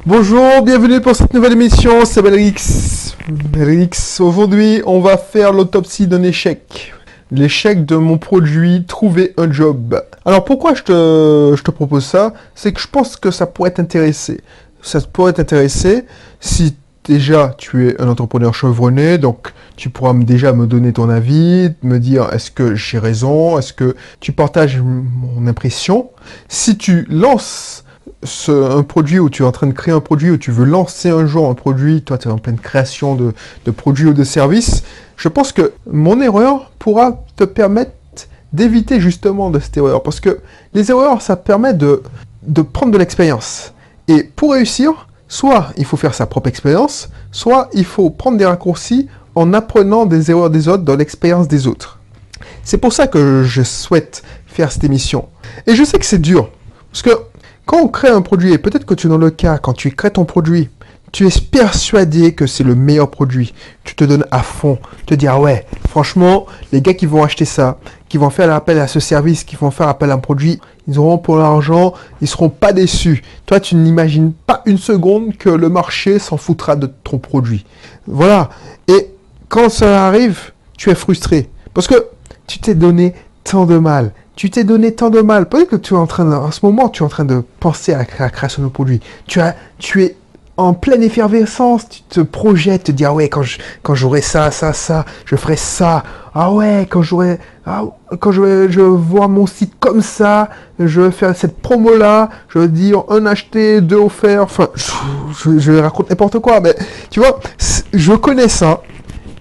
Bonjour, bienvenue pour cette nouvelle émission, c'est Belrix. Belrix, aujourd'hui on va faire l'autopsie d'un échec. L'échec de mon produit Trouver un job. Alors pourquoi je te propose ça? C'est que je pense que ça pourrait t'intéresser. Ça pourrait t'intéresser si déjà tu es un entrepreneur chevronné, donc tu pourras déjà me donner ton avis, me dire est-ce que j'ai raison, est-ce que tu partages mon impression. Si tu lances un produit où tu es en train de créer un produit, où tu veux lancer un jour un produit, toi tu es en pleine création de produits ou de services, je pense que mon erreur pourra te permettre d'éviter justement de cette erreur. Parce que les erreurs, ça permet de prendre de l'expérience. Et pour réussir, soit il faut faire sa propre expérience, soit il faut prendre des raccourcis en apprenant des erreurs des autres dans l'expérience des autres. C'est pour ça que je souhaite faire cette émission. Et je sais que c'est dur. Parce que quand on crée un produit, et peut-être que tu es dans le cas, quand tu crées ton produit, tu es persuadé que c'est le meilleur produit. Tu te donnes à fond. Tu te dis, ah ouais, franchement, les gars qui vont acheter ça, qui vont faire appel à ce service, qui vont faire appel à un produit, ils auront pour l'argent, ils seront pas déçus. Toi, tu n'imagines pas une seconde que le marché s'en foutra de ton produit. Voilà. Et quand ça arrive, tu es frustré. Parce que tu t'es donné tant de mal. Tu t'es donné tant de mal. Peut-être que tu es en ce moment, tu es en train de penser à la création de produit. Tu es en pleine effervescence, tu te projettes, te dis ah ouais, quand j'aurai ça, je ferai ça. Ah ouais, je vois mon site comme ça, je vais faire cette promo là, je vais dire un acheté, deux offert. Enfin, je raconte n'importe quoi, mais tu vois, je connais ça.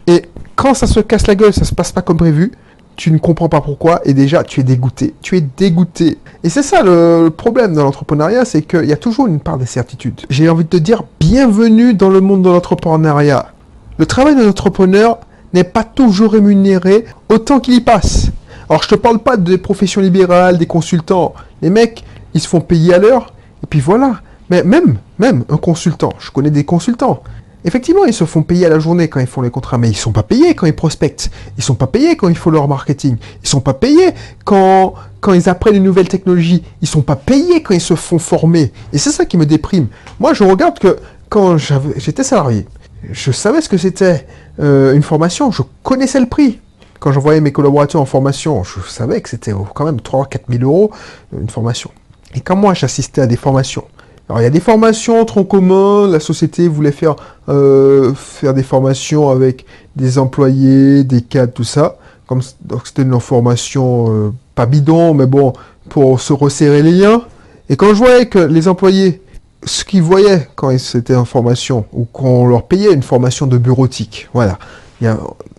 Et quand ça se casse la gueule, ça se passe pas comme prévu. Tu ne comprends pas pourquoi, et déjà, tu es dégoûté. Tu es dégoûté. Et c'est ça le problème dans l'entrepreneuriat, c'est qu'il y a toujours une part d'incertitude. J'ai envie de te dire, bienvenue dans le monde de l'entrepreneuriat. Le travail d'un entrepreneur n'est pas toujours rémunéré autant qu'il y passe. Alors, je te parle pas des professions libérales, des consultants. Les mecs, ils se font payer à l'heure, et puis voilà. Mais même un consultant, je connais des consultants. Effectivement, ils se font payer à la journée quand ils font les contrats, mais ils ne sont pas payés quand ils prospectent. Ils ne sont pas payés quand ils font leur marketing. Ils ne sont pas payés quand ils apprennent une nouvelle technologie. Ils ne sont pas payés quand ils se font former. Et c'est ça qui me déprime. Moi, je regarde que quand j'étais salarié, je savais ce que c'était une formation. Je connaissais le prix. Quand j'envoyais mes collaborateurs en formation, je savais que c'était quand même 3 000 à 4 000 euros une formation. Et quand moi, j'assistais à des formations, alors, il y a des formations, tronc commun, la société voulait faire des formations avec des employés, des cadres, tout ça. Donc, c'était une formation pas bidon, mais bon, pour se resserrer les liens. Et quand je voyais que les employés, ce qu'ils voyaient quand ils étaient en formation, ou qu'on leur payait une formation de bureautique, voilà. Il y a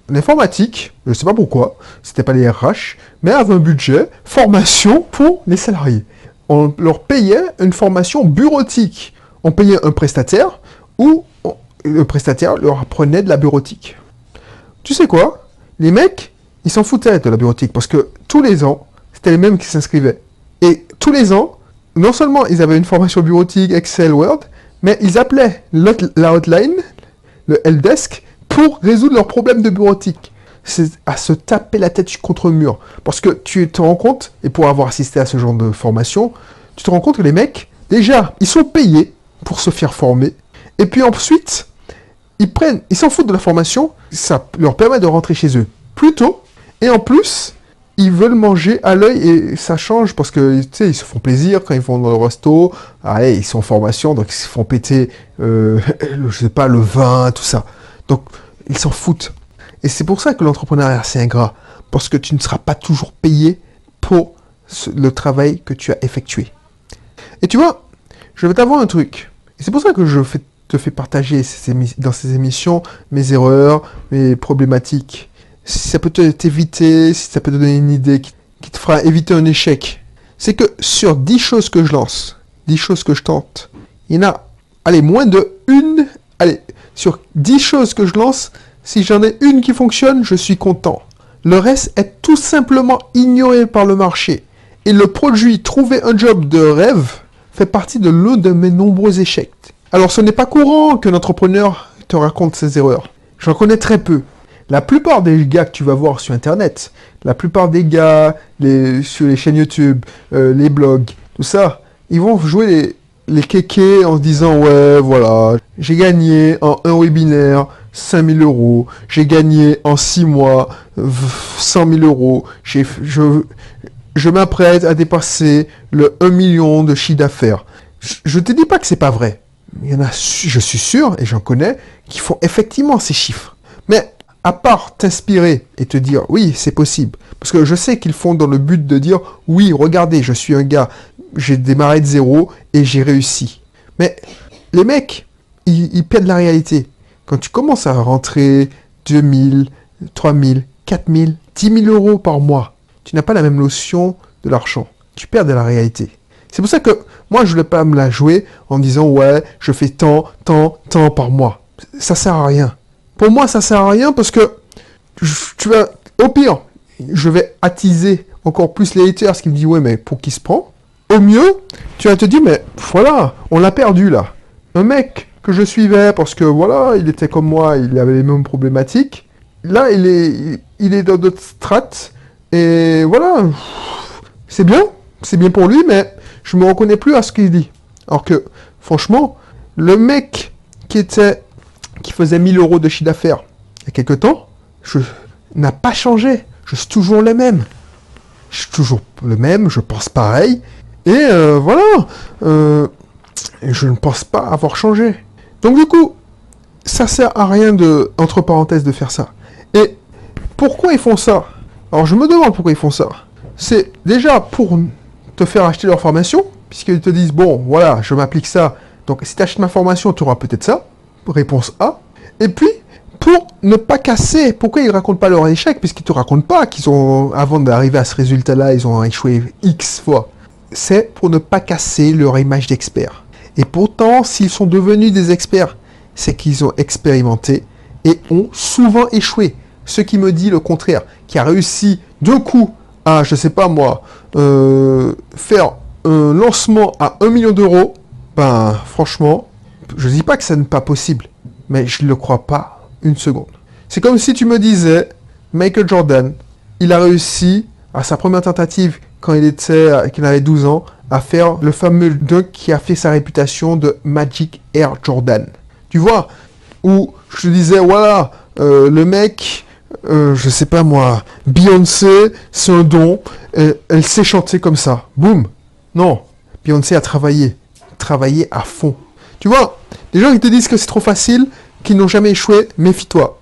l'informatique, je ne sais pas pourquoi, c'était pas les RH, mais avait un budget formation pour les salariés. On leur payait une formation bureautique. On payait un prestataire ou le prestataire leur apprenait de la bureautique. Tu sais quoi? Les mecs, ils s'en foutaient de la bureautique parce que tous les ans, c'était les mêmes qui s'inscrivaient. Et tous les ans, non seulement ils avaient une formation bureautique, Excel, Word, mais ils appelaient la hotline, le helpdesk, pour résoudre leurs problèmes de bureautique. C'est à se taper la tête contre le mur. Parce que tu te rends compte, et pour avoir assisté à ce genre de formation, tu te rends compte que les mecs, déjà, ils sont payés pour se faire former. Et puis ensuite, ils s'en foutent de la formation, ça leur permet de rentrer chez eux plus tôt. Et en plus, ils veulent manger à l'œil et ça change parce que, tu sais, ils se font plaisir quand ils vont dans le resto. Allez, ils sont en formation, donc ils se font péter, je sais pas, le vin, tout ça. Donc, ils s'en foutent. Et c'est pour ça que l'entrepreneuriat, c'est ingrat. Parce que tu ne seras pas toujours payé pour le travail que tu as effectué. Et tu vois, je vais t'avoir un truc. Et c'est pour ça que te fais partager dans ces émissions mes erreurs, mes problématiques. Si ça peut t'éviter, si ça peut te donner une idée qui te fera éviter un échec. C'est que sur 10 choses que je lance, 10 choses que je tente, il y en a, moins de une. Sur 10 choses que je lance, si j'en ai une qui fonctionne, je suis content. Le reste est tout simplement ignoré par le marché. Et le produit Trouver un job de rêve fait partie de l'un de mes nombreux échecs. Alors ce n'est pas courant qu'un entrepreneur te raconte ses erreurs. J'en connais très peu. La plupart des gars que tu vas voir sur Internet, la plupart des gars sur les chaînes YouTube, les blogs, tout ça, ils vont jouer les kékés en se disant ouais voilà, j'ai gagné en un webinaire 5 000 euros, j'ai gagné en 6 mois 100 000 euros, je m'apprête à dépasser le 1 million de chiffre d'affaires. Je te dis pas que c'est pas vrai. Il y en a, je suis sûr, et j'en connais, qui font effectivement ces chiffres. Mais à part t'inspirer et te dire oui, c'est possible, parce que je sais qu'ils font dans le but de dire oui, regardez, je suis un gars, j'ai démarré de zéro et j'ai réussi. Mais les mecs, ils perdent la réalité. Quand tu commences à rentrer 2 000, 3 000, 4 000, 10 000 euros par mois, tu n'as pas la même notion de l'argent. Tu perds de la réalité. C'est pour ça que moi, je ne voulais pas me la jouer en disant ouais, je fais tant par mois. Ça sert à rien. Pour moi, ça sert à rien parce que tu vas, au pire, je vais attiser encore plus les haters qui me disent ouais, mais pour qui se prend? Au mieux, tu vas te dire mais voilà, on l'a perdu là. Un mec que je suivais parce que voilà, il était comme moi, il avait les mêmes problématiques. Là, il est dans d'autres strates et voilà, c'est bien pour lui, mais je me reconnais plus à ce qu'il dit. Alors que, franchement, le mec qui faisait 1 000 euros de chiffre d'affaires il y a quelques temps, n'a pas changé. Je suis toujours le même. Je suis toujours le même, je pense pareil. Et voilà, je ne pense pas avoir changé. Donc du coup, ça sert à rien entre parenthèses, de faire ça. Et pourquoi ils font ça? Alors je me demande pourquoi ils font ça. C'est déjà pour te faire acheter leur formation, puisqu'ils te disent, bon, voilà, je m'applique ça. Donc si tu achètes ma formation, tu auras peut-être ça. Réponse A. Et puis, pour ne pas casser, pourquoi ils ne racontent pas leur échec? Puisqu'ils ne te racontent pas qu'ils ont, avant d'arriver à ce résultat-là, ils ont échoué X fois. C'est pour ne pas casser leur image d'expert. Et pourtant, s'ils sont devenus des experts, c'est qu'ils ont expérimenté et ont souvent échoué. Ce qui me dit le contraire, qui a réussi d'un coup à, je sais pas moi, faire un lancement à 1 million d'euros, ben franchement, je dis pas que ça n'est pas possible, mais je ne le crois pas une seconde. C'est comme si tu me disais, Michael Jordan, il a réussi à sa première tentative quand qu'il avait 12 ans, à faire le fameux dunk qui a fait sa réputation de Magic Air Jordan. Tu vois, où je te disais, voilà, le mec, je sais pas moi, Beyoncé, c'est un don, elle sait chanter comme ça. Boum. Non, Beyoncé a travaillé à fond. Tu vois, les gens qui te disent que c'est trop facile, qui n'ont jamais échoué, méfie-toi.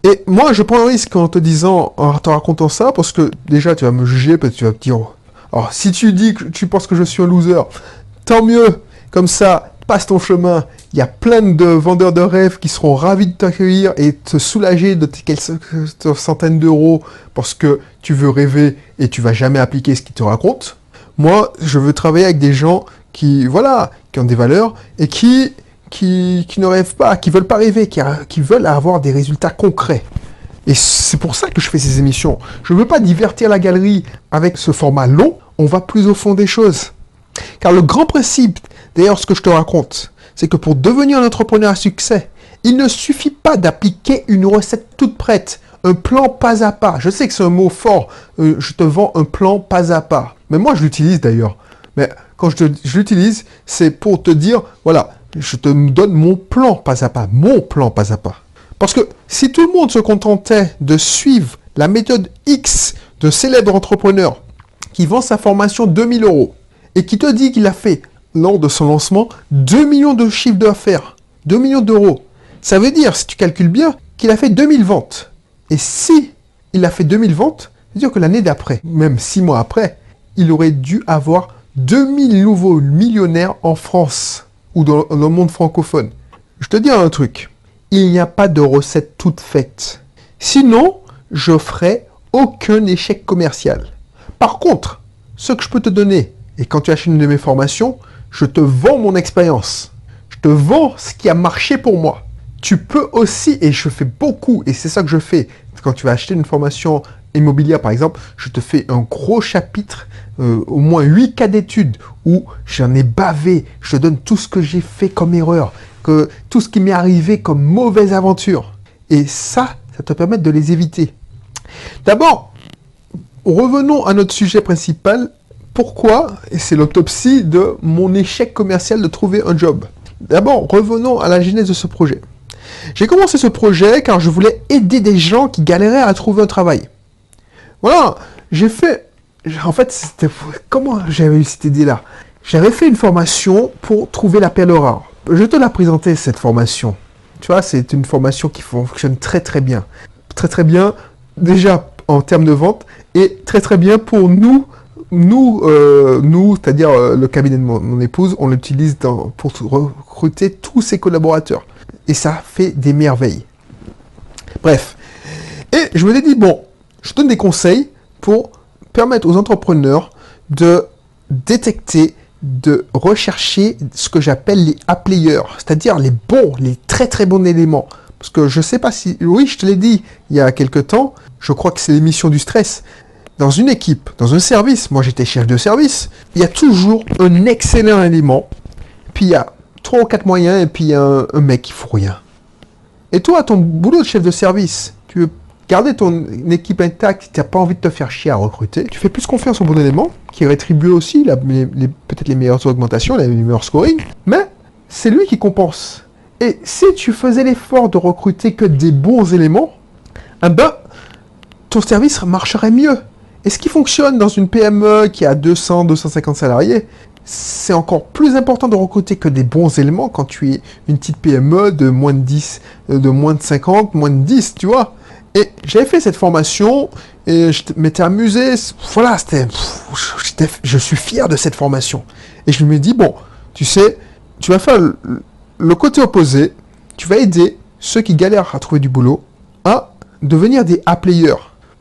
Et moi, je prends un risque en te disant, en te racontant ça, parce que déjà, tu vas me juger, peut-être tu vas me dire, alors si tu dis que tu penses que je suis un loser, tant mieux, comme ça, passe ton chemin. Il y a plein de vendeurs de rêves qui seront ravis de t'accueillir et te soulager de tes quelques centaines d'euros parce que tu veux rêver et tu vas jamais appliquer ce qu'ils te racontent. Moi, je veux travailler avec des gens qui, voilà, qui ont des valeurs et qui ne rêvent pas, qui veulent pas rêver, qui veulent avoir des résultats concrets. Et c'est pour ça que je fais ces émissions. Je ne veux pas divertir la galerie avec ce format long, on va plus au fond des choses. Car le grand principe, d'ailleurs ce que je te raconte, c'est que pour devenir un entrepreneur à succès, il ne suffit pas d'appliquer une recette toute prête, un plan pas à pas. Je sais que c'est un mot fort, je te vends un plan pas à pas. Mais moi je l'utilise d'ailleurs. Mais quand je l'utilise, c'est pour te dire, voilà, je te donne mon plan pas à pas, mon plan pas à pas. Parce que si tout le monde se contentait de suivre la méthode X d'un célèbre entrepreneur qui vend sa formation 2 000 euros et qui te dit qu'il a fait, lors de son lancement, 2 millions de chiffre d'affaires, 2 millions d'euros, ça veut dire, si tu calcules bien, qu'il a fait 2000 ventes. Et si il a fait 2000 ventes, ça veut dire que l'année d'après, même 6 mois après, il aurait dû avoir 2000 nouveaux millionnaires en France ou dans le monde francophone. Je te dis un truc, il n'y a pas de recette toute faite. Sinon, je ferai aucun échec commercial. Par contre, ce que je peux te donner, et quand tu achètes une de mes formations, je te vends mon expérience. Je te vends ce qui a marché pour moi. Tu peux aussi, et je fais beaucoup, et c'est ça que je fais, quand tu vas acheter une formation immobilière par exemple, je te fais un gros chapitre, au moins 8 cas d'études, où j'en ai bavé, je te donne tout ce que j'ai fait comme erreur, tout ce qui m'est arrivé comme mauvaise aventure. Et ça te permet de les éviter. D'abord, revenons à notre sujet principal. pourquoi, et c'est l'autopsie de mon échec commercial de trouver un job. D'abord, revenons à la genèse de ce projet. J'ai commencé ce projet car je voulais aider des gens qui galéraient à trouver un travail. Voilà, en fait, c'était... Comment j'avais eu cette idée-là? J'avais fait une formation pour trouver la perle rare. Je te la présentais, cette formation. Tu vois, c'est une formation qui fonctionne très très bien. Très très bien, déjà en termes de vente, et très très bien pour nous, c'est-à-dire le cabinet de mon épouse, on l'utilise pour recruter tous ses collaborateurs. Et ça fait des merveilles. Bref. Et je me suis dit, bon, je donne des conseils pour permettre aux entrepreneurs de détecter, de rechercher ce que j'appelle les A-players, c'est-à-dire les très très bons éléments. Parce que je sais pas si... Oui, je te l'ai dit il y a quelques temps, je crois que c'est l'émission du stress. Dans une équipe, dans un service, moi j'étais chef de service, il y a toujours un excellent élément, puis il y a 3 ou 4 moyens, et puis il y a un mec qui fout rien. Et toi, ton boulot de chef de service, tu veux garder ton équipe intacte, tu n'as pas envie de te faire chier à recruter, tu fais plus confiance au bon élément, qui rétribue aussi peut-être les meilleures augmentations, les meilleurs scoring, mais c'est lui qui compense. Et si tu faisais l'effort de recruter que des bons éléments, ton service marcherait mieux. Et ce qui fonctionne dans une PME qui a 200, 250 salariés, c'est encore plus important de recruter que des bons éléments quand tu es une petite PME de moins de 10, de moins de 50, moins de 10, tu vois. Et j'avais fait cette formation et je m'étais amusé. Voilà, je suis fier de cette formation. Et je me dis, bon, tu sais, tu vas faire le côté opposé. Tu vas aider ceux qui galèrent à trouver du boulot à devenir des A-players.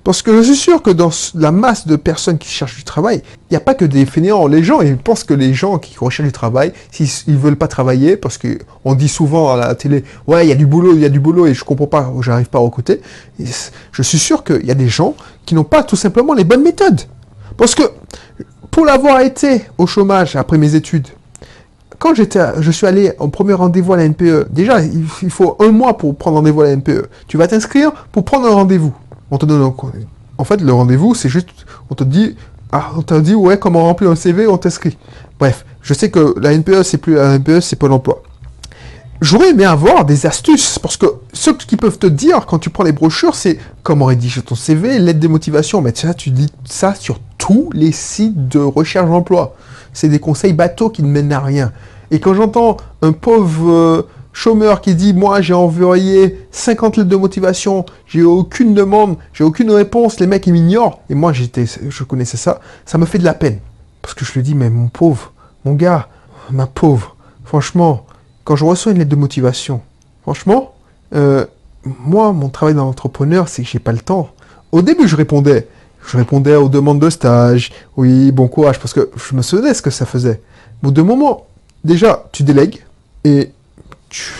Parce que je suis sûr que dans la masse de personnes qui cherchent du travail, il n'y a pas que des fainéants. Les gens, ils pensent que les gens qui recherchent du travail, s'ils ne veulent pas travailler, parce qu'on dit souvent à la télé, ouais, il y a du boulot, et je comprends pas, j'arrive pas à recruter. Et je suis sûr qu'il y a des gens qui n'ont pas tout simplement les bonnes méthodes. Parce que, pour l'avoir été au chômage après mes études, quand je suis allé en premier rendez-vous à la NPE, déjà, il faut 1 mois pour prendre rendez-vous à la NPE. Tu vas t'inscrire pour prendre un rendez-vous. On te donne en fait, le rendez-vous, c'est juste, on te dit, ouais, comment remplir un CV, on t'inscrit. Bref, je sais que la NPE, c'est plus la NPE, c'est Pôle emploi. J'aurais aimé avoir des astuces, parce que ce qu'ils peuvent te dire quand tu prends les brochures, c'est comment rédiger ton CV, lettre de motivation. Mais ça, tu dis ça sur tous les sites de recherche d'emploi. C'est des conseils bateaux qui ne mènent à rien. Et quand j'entends un pauvre chômeur qui dit, moi j'ai envoyé 50 lettres de motivation, j'ai aucune demande, j'ai aucune réponse, les mecs ils m'ignorent, et moi je connaissais ça, ça me fait de la peine. Parce que je lui dis, mais mon pauvre, mon gars, ma pauvre, franchement, quand je reçois une lettre de motivation, franchement, moi mon travail d'entrepreneur c'est que j'ai pas le temps. Au début je répondais aux demandes de stage, oui, bon courage, parce que je me souvenais ce que ça faisait. Au bout d'un moment, déjà tu délègues, et tu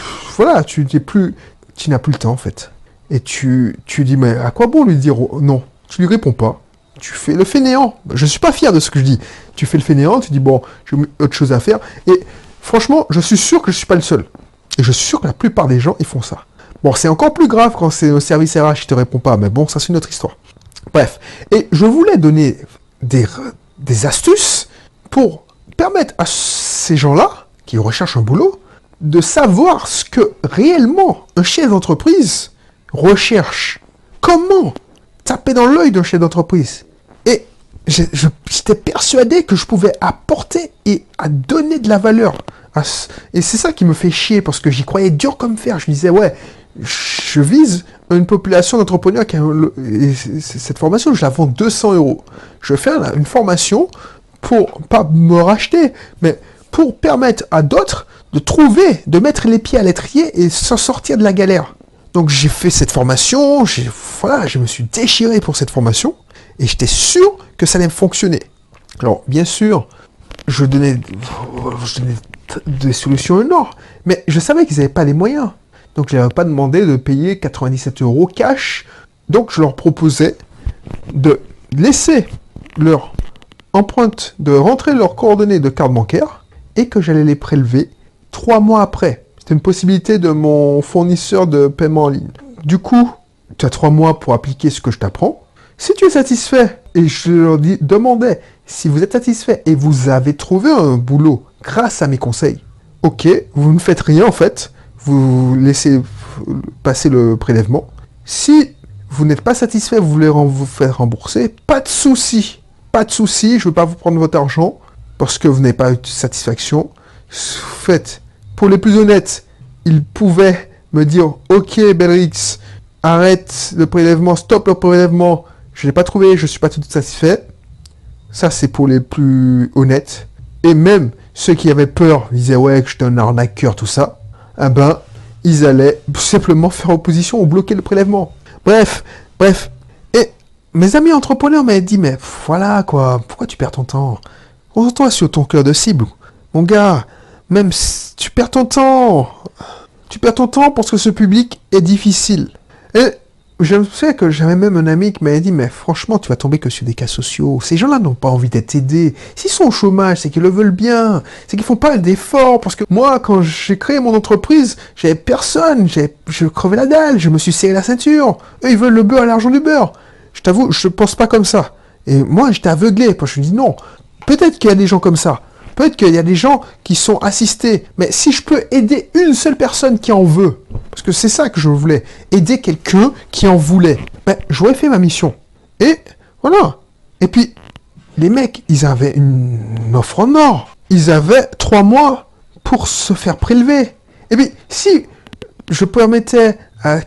n'as plus le temps en fait. Et tu dis, mais à quoi bon lui dire non? Tu lui réponds pas. Tu fais le fainéant. Je suis pas fier de ce que je dis. Tu fais le fainéant, tu dis, bon, j'ai autre chose à faire. Et franchement, je suis sûr que je suis pas le seul. Et je suis sûr que la plupart des gens, ils font ça. Bon, c'est encore plus grave quand c'est un service RH qui te répond pas, mais bon, ça c'est une autre histoire. Bref. Et je voulais donner des astuces pour permettre à ces gens-là, qui recherchent un boulot, de savoir ce que réellement un chef d'entreprise recherche. Comment taper dans l'œil d'un chef d'entreprise. Et j'étais persuadé que je pouvais apporter et à donner de la valeur. Et c'est ça qui me fait chier, parce que j'y croyais dur comme fer. Je me disais, ouais, je vise une population d'entrepreneurs et cette formation, je la vends 200 €. Je fais une formation pour, pas me racheter, mais pour permettre à d'autres de trouver, de mettre les pieds à l'étrier et s'en sortir de la galère. Donc j'ai fait cette formation, je me suis déchiré pour cette formation, et j'étais sûr que ça allait fonctionner. Alors bien sûr, je donnais des solutions énormes, mais je savais qu'ils n'avaient pas les moyens. Donc je ne leur ai pas demandé de payer 97 € cash. Donc je leur proposais de laisser leur empreinte, de rentrer leurs coordonnées de carte bancaire, et que j'allais les prélever 3 mois après. C'était une possibilité de mon fournisseur de paiement en ligne. Du coup, tu as 3 mois pour appliquer ce que je t'apprends. Si tu es satisfait, et je leur demandais Si vous êtes satisfait et vous avez trouvé un boulot grâce à mes conseils, ok, vous ne faites rien en fait, vous laissez passer le prélèvement. Si vous n'êtes pas satisfait, vous voulez vous faire rembourser, pas de souci. Pas de souci, je ne veux pas vous prendre votre argent parce que vous n'avez pas eu de satisfaction. Faites, pour les plus honnêtes, ils pouvaient me dire « Ok, Belrix, arrête le prélèvement, stop le prélèvement, je ne l'ai pas trouvé, je ne suis pas tout satisfait. » Ça, c'est pour les plus honnêtes. Et même ceux qui avaient peur, ils disaient « Ouais, que j'étais un arnaqueur, tout ça. » Eh ben, ils allaient simplement faire opposition ou bloquer le prélèvement. Bref. Et mes amis entrepreneurs m'avaient dit « Mais voilà, quoi, pourquoi tu perds ton temps? Concentre-toi sur ton cœur de cible. Mon gars, même si tu perds ton temps. Tu perds ton temps parce que ce public est difficile. » Et je sais que j'avais même un ami qui m'avait dit « Mais franchement, tu vas tomber que sur des cas sociaux. Ces gens-là n'ont pas envie d'être aidés. S'ils sont au chômage, c'est qu'ils le veulent bien. C'est qu'ils font pas d'efforts. Parce que moi, quand j'ai créé mon entreprise, j'avais personne. Je crevais la dalle. Je me suis serré la ceinture. Eux, ils veulent le beurre et l'argent du beurre. Je t'avoue, je pense pas comme ça. Et moi, j'étais aveuglé. Parce que je me dis non. Peut-être qu'il y a des gens comme ça. Peut-être qu'il y a des gens qui sont assistés. Mais si je peux aider une seule personne qui en veut, parce que c'est ça que je voulais, aider quelqu'un qui en voulait, ben, j'aurais fait ma mission. Et voilà. Et puis, les mecs, ils avaient une offre en or. Ils avaient 3 mois pour se faire prélever. Et puis, si je permettais à,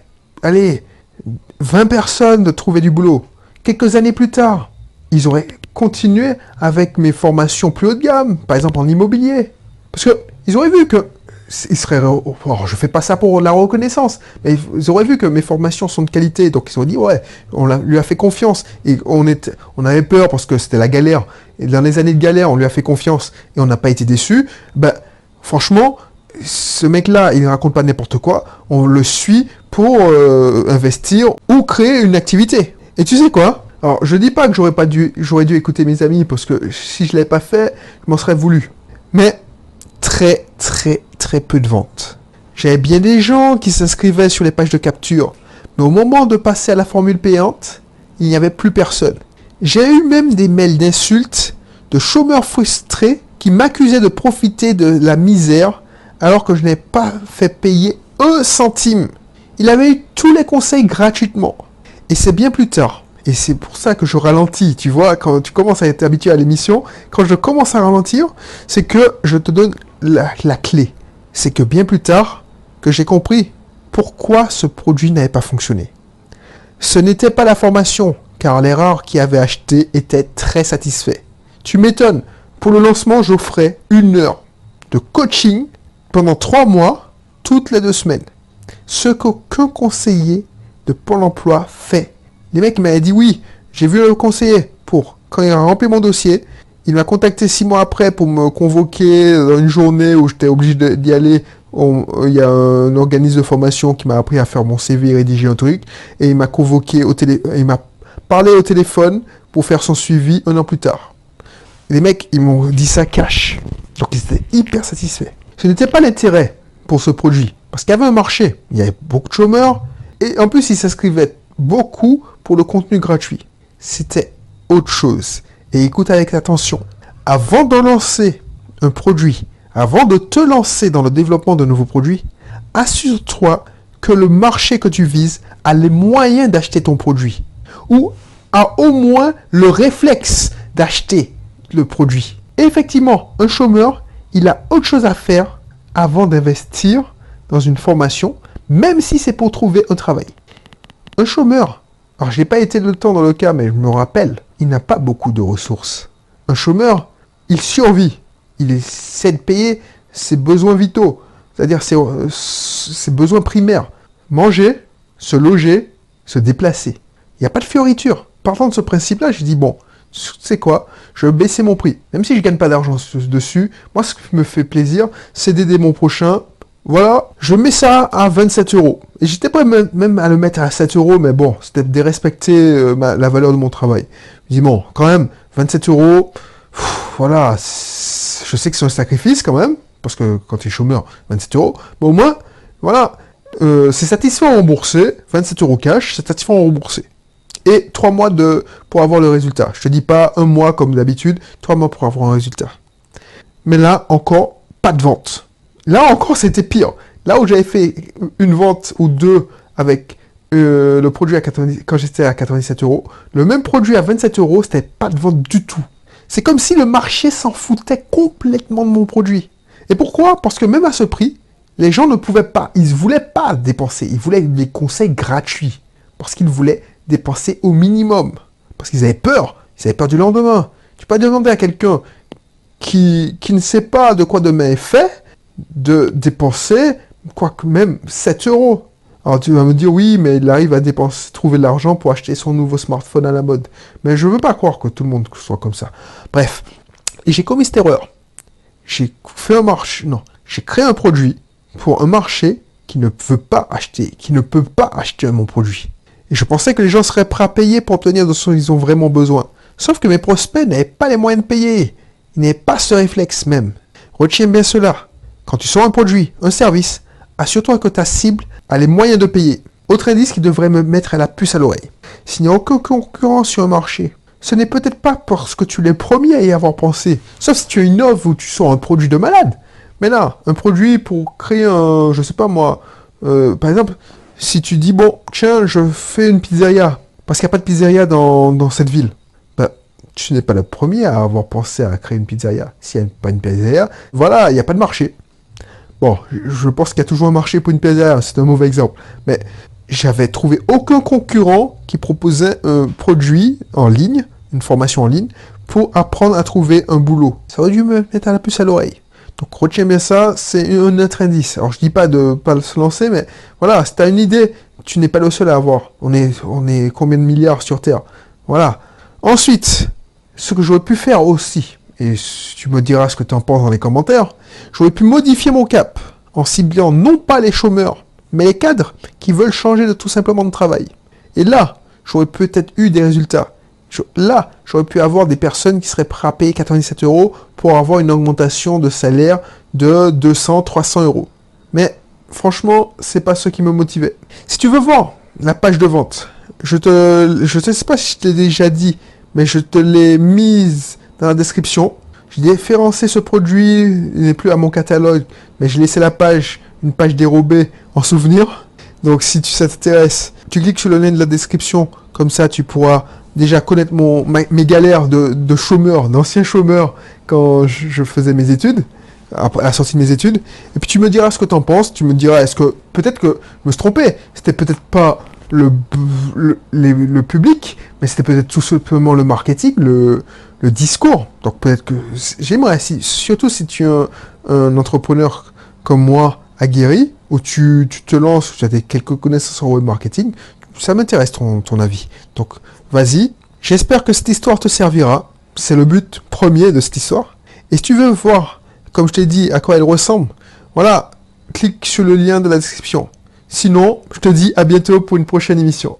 20 personnes de trouver du boulot, quelques années plus tard, ils auraient continué avec mes formations plus haut de gamme, par exemple en immobilier. Parce que ils auraient vu que ils seraient, je fais pas ça pour la reconnaissance, mais ils auraient vu que mes formations sont de qualité, donc ils auraient dit ouais, lui a fait confiance et on avait peur parce que c'était la galère. Et dans les années de galère, on lui a fait confiance et on n'a pas été déçus. Ben franchement, ce mec-là, il ne raconte pas n'importe quoi. On le suit pour investir ou créer une activité. Et tu sais quoi? Alors, je dis pas que j'aurais dû écouter mes amis parce que si je l'avais pas fait, je m'en serais voulu. Mais très peu de ventes. J'avais bien des gens qui s'inscrivaient sur les pages de capture, mais au moment de passer à la formule payante, il n'y avait plus personne. J'ai eu même des mails d'insultes de chômeurs frustrés qui m'accusaient de profiter de la misère alors que je n'ai pas fait payer 1 centime. Il avait eu tous les conseils gratuitement. Et c'est bien plus tard. Et c'est pour ça que je ralentis, tu vois, quand tu commences à être habitué à l'émission, quand je commence à ralentir, c'est que je te donne la clé. C'est que bien plus tard, que j'ai compris pourquoi ce produit n'avait pas fonctionné. Ce n'était pas la formation, car les rares qui avaient acheté étaient très satisfaits. Tu m'étonnes, pour le lancement, j'offrais 1 heure de coaching pendant 3 mois, toutes les 2 semaines. Ce qu'aucun conseiller de Pôle emploi fait. Les mecs m'avaient dit oui, j'ai vu le conseiller quand il a rempli mon dossier, il m'a contacté 6 mois après pour me convoquer dans une journée où j'étais obligé d'y aller. Il y a un organisme de formation qui m'a appris à faire mon CV, rédiger un truc, et il m'a convoqué il m'a parlé au téléphone pour faire son suivi 1 an plus tard. Les mecs, ils m'ont dit ça cash. Donc ils étaient hyper satisfaits. Ce n'était pas l'intérêt pour ce produit, parce qu'il y avait un marché, il y avait beaucoup de chômeurs, et en plus ils s'inscrivaient beaucoup pour le contenu gratuit. C'était autre chose. Et écoute avec attention. Avant de lancer un produit, avant de te lancer dans le développement de nouveaux produits, assure-toi que le marché que tu vises a les moyens d'acheter ton produit. Ou a au moins le réflexe d'acheter le produit. Et effectivement, un chômeur, il a autre chose à faire avant d'investir dans une formation, même si c'est pour trouver un travail. Un chômeur, alors j'ai pas été le temps dans le cas, mais je me rappelle, il n'a pas beaucoup de ressources. Un chômeur, il survit. Il essaie de payer ses besoins vitaux, c'est-à-dire ses besoins primaires. Manger, se loger, se déplacer. Il n'y a pas de fioriture. Partant de ce principe-là, j'ai dit, bon, tu sais quoi, je vais baisser mon prix. Même si je ne gagne pas d'argent dessus, moi ce qui me fait plaisir, c'est d'aider mon prochain. Voilà, je mets ça à 27 €. Et j'étais prêt même à le mettre à 7 €, mais bon, c'était de dérespecter la valeur de mon travail. Je dis bon, quand même, 27 €, voilà, je sais que c'est un sacrifice quand même, parce que quand tu es chômeur, 27 €, mais au moins, voilà, c'est satisfaisant à rembourser, 27 € cash, c'est satisfaisant à rembourser. et 3 mois pour avoir le résultat. Je te dis pas 1 mois comme d'habitude, 3 mois pour avoir un résultat. Mais là, encore, pas de vente. Là encore, c'était pire. Là où j'avais fait une vente ou deux avec le produit quand j'étais à 97 euros, le même produit à 27 euros, c'était pas de vente du tout. C'est comme si le marché s'en foutait complètement de mon produit. Et pourquoi? Parce que même à ce prix, les gens ne pouvaient pas, ils ne voulaient pas dépenser. Ils voulaient des conseils gratuits. Parce qu'ils voulaient dépenser au minimum. Parce qu'ils avaient peur. Ils avaient peur du lendemain. Tu peux pas demander à quelqu'un qui ne sait pas de quoi demain est fait de dépenser, quoique même 7 euros. Alors tu vas me dire, oui, mais il arrive à trouver de l'argent pour acheter son nouveau smartphone à la mode. Mais je veux pas croire que tout le monde soit comme ça. Bref. Et j'ai commis cette erreur. J'ai fait un marché, non, j'ai créé un produit pour un marché qui ne peut pas acheter mon produit. Et je pensais que les gens seraient prêts à payer pour obtenir de ce dont ils ont vraiment besoin. Sauf que mes prospects n'avaient pas les moyens de payer. Ils n'avaient pas ce réflexe même. Retiens bien cela. Quand tu sors un produit, un service, assure-toi que ta cible a les moyens de payer. Autre indice qui devrait me mettre la puce à l'oreille. S'il n'y a aucun concurrent sur un marché, ce n'est peut-être pas parce que tu l'es premier à y avoir pensé. Sauf si tu innoves ou tu sors un produit de malade. Mais là, un produit pour créer un, je sais pas moi, par exemple, si tu dis, bon, tiens, je fais une pizzeria, parce qu'il n'y a pas de pizzeria dans cette ville, bah, tu n'es pas le premier à avoir pensé à créer une pizzeria. S'il n'y a pas une pizzeria, voilà, il n'y a pas de marché. Bon, je pense qu'il y a toujours un marché pour une pizzeria, c'est un mauvais exemple. Mais j'avais trouvé aucun concurrent qui proposait un produit en ligne, une formation en ligne, pour apprendre à trouver un boulot. Ça aurait dû me mettre à la puce à l'oreille. Donc retiens bien ça, c'est un autre indice. Alors je dis pas de pas se lancer, mais voilà, si tu as une idée, tu n'es pas le seul à avoir. On est combien de milliards sur Terre? Voilà. Ensuite, ce que j'aurais pu faire aussi, et tu me diras ce que tu en penses dans les commentaires, j'aurais pu modifier mon cap en ciblant non pas les chômeurs, mais les cadres qui veulent changer de tout simplement de travail. Et là, j'aurais peut-être eu des résultats. Là, j'aurais pu avoir des personnes qui seraient prêtes à payer 97 euros pour avoir une augmentation de salaire de 200, 300 euros. Mais franchement, c'est pas ce qui me motivait. Si tu veux voir la page de vente, je ne sais pas si je t'ai déjà dit, mais je te l'ai mise dans la description. J'ai déréférencé ce produit, il n'est plus à mon catalogue, mais j'ai laissé une page dérobée en souvenir. Donc si ça t'intéresse, tu cliques sur le lien de la description, comme ça tu pourras déjà connaître mes galères de chômeur, d'ancien chômeur, quand je faisais mes études, à la sortie de mes études. Et puis tu me diras ce que tu en penses, tu me diras, est-ce que, peut-être que je me suis trompé, c'était peut-être pas le public, mais c'était peut-être tout simplement le marketing, le discours. Donc peut-être que, j'aimerais, surtout si tu es un entrepreneur comme moi, aguerri, où tu te lances, tu as quelques connaissances en web marketing, ça m'intéresse ton avis. Donc, vas-y. J'espère que cette histoire te servira. C'est le but premier de cette histoire. Et si tu veux voir, comme je t'ai dit, à quoi elle ressemble, voilà, clique sur le lien de la description. Sinon, je te dis à bientôt pour une prochaine émission.